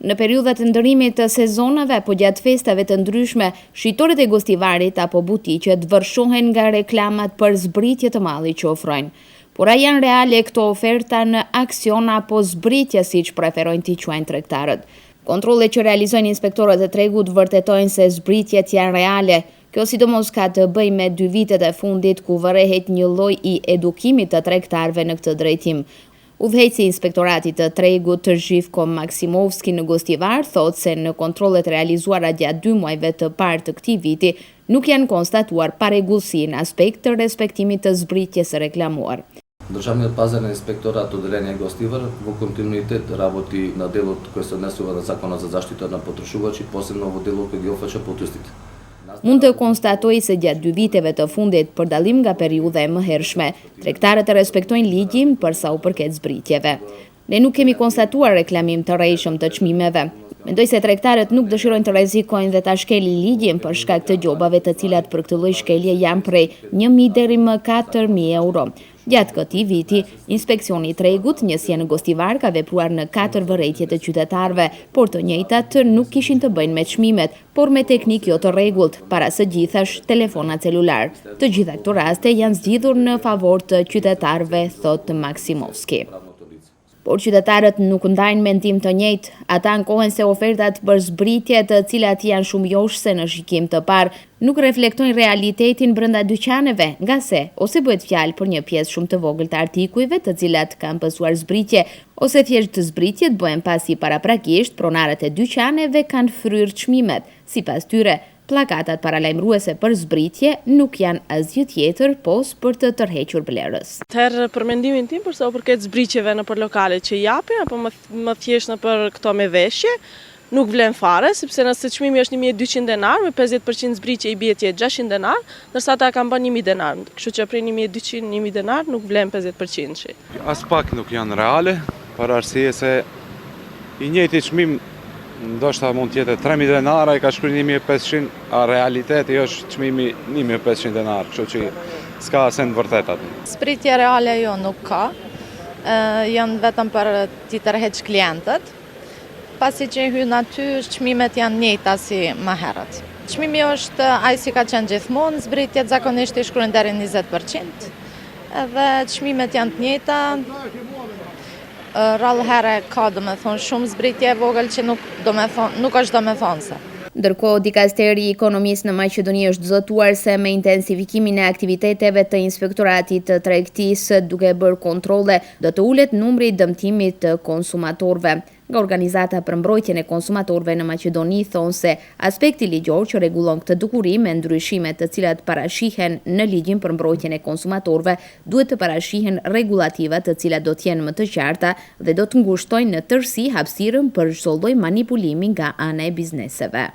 Në periudhat të ndërimit të sezonave apo gjatë festave të ndryshme, shitoret e gostivarit apo butiqet vërshohen nga reklamat për zbritje të malli që ofrojnë. Por a janë reale këto oferta në aksion apo zbritje siç preferojnë t'i quajnë tregtarët? Kontrollet që realizojnë inspektorët e tregut vërtetojnë se zbritjet janë reale. Kjo sidomos ka të bëjë me 2 vitet e fundit ku vërehet një lloj i edukimit të tregtarëve në këtë drejtim. Udhëheqësi i Inspektoratit të Tregut Zhivko Maksimovski në Gostivar thotë se në kontrollet realizuara gjatë 2 muajve të parë të këtij viti nuk janë konstatuar paregullsi në aspekt të respektimit të zbritjes së reklamuar. Državni pazar inspektorat odeljenja Gostivar u kontinuitet работи на делот кој се однесува на Законот за заштита на потребувачи, посебно во делот кој ги офаќа потистите. Mund të konstatoj se gjatë 2 viteve të fundit, për dallim nga periudha e mëhershme, tregtarët e respektojnë ligjin për sa u përket zbritjeve. Ne nuk kemi konstatuar reklamim të rrejshëm të çmimeve. Mendoj se tregtarët nuk dëshirojnë të rrezikojnë dhe ta shkelin ligjin për shkak të gjobave të cilat për këtë lloj shkelje janë prej 1.000 deri më 4.000 euro. Gjatë këtij viti, Inspeksioni i Tregut, njësia në Gostivar, ka vepruar në 4 vërejtje të qytetarëve, por të njëjtat nuk kishin të bëjnë me çmimet, por me teknik jo të rregullt, para së gjithash telefona celular. Të gjitha këto raste janë zgjidhur në favor të qytetarëve, thotë Maksimovski. Por qytetarët nuk ndajnë mendim të njëjtë. Ata ankohen se ofertat për zbritje të cilat janë shumë joshse në shikim të parë nuk reflektojnë realitetin brenda dyqaneve, nga se ose bëhet fjalë për një pjesë shumë të vogël të artikujve të cilat kanë pësuar zbritje, ose thjesht zbritjet bëhen pasi paraprakisht pronarët e dyqaneve kanë fryrë çmimet. Sipas tyre, plakatat paralajmëruese për zbritje nuk janë asgjë tjetër pos për të tërhequr blerës. Atëherë për mendimin tim për sa u përket zbritjeve në për lokale që japin apo më thjesht në për këto me veshje, nuk vlen fare, sepse nëse çmimi është 1.200 denar, me 50% zbritje i bie 600 denar, ndërsa ata kanë bën 1.000 denar. Kështu që prej 1.200 1.000 denar nuk vlen 50%. As pak nuk janë reale, për arsye se i njëjti çmim ndoshta mund të jetë 3.000 denar, ai ka shkruar 1.500, a realiteti është çmimi 1.500 denar, kështu që s'ka asnjë të vërtetë aty. Zbritje reale jo nuk ka, janë vetëm për t'i tërheq klientët, pasi që hyn aty çmimet janë njëjta si më herët. Çmimi është ai si ka qenë gjithmonë, zbritjet zakonisht i shkruajnë deri 20%, edhe çmimet janë të njëjta. Rallëherë ka shumë zbritje e vogël që nuk është domethënëse. Ndërkohë, Dikasteri i Ekonomisë në Maqedoni është zotuar se me intensifikimin e aktiviteteve të Inspektoratit të Tregtisë duke bërë kontrolle, do të ulet numri i dëmtimit të konsumatorëve. Nga Organizata për Mbrojtjen e Konsumatorëve në Maqedoni thonë se aspekti ligjor që rregullon këtë dukuri me ndryshimet të cilat parashihen në ligjin për mbrojtjen e konsumatorëve duhet të parashihen rregullativa të cilat do të jenë më të qarta dhe do të ngushtojnë në tërësi hapësirën për çdo lloj manipulimi nga ana e bizneseve.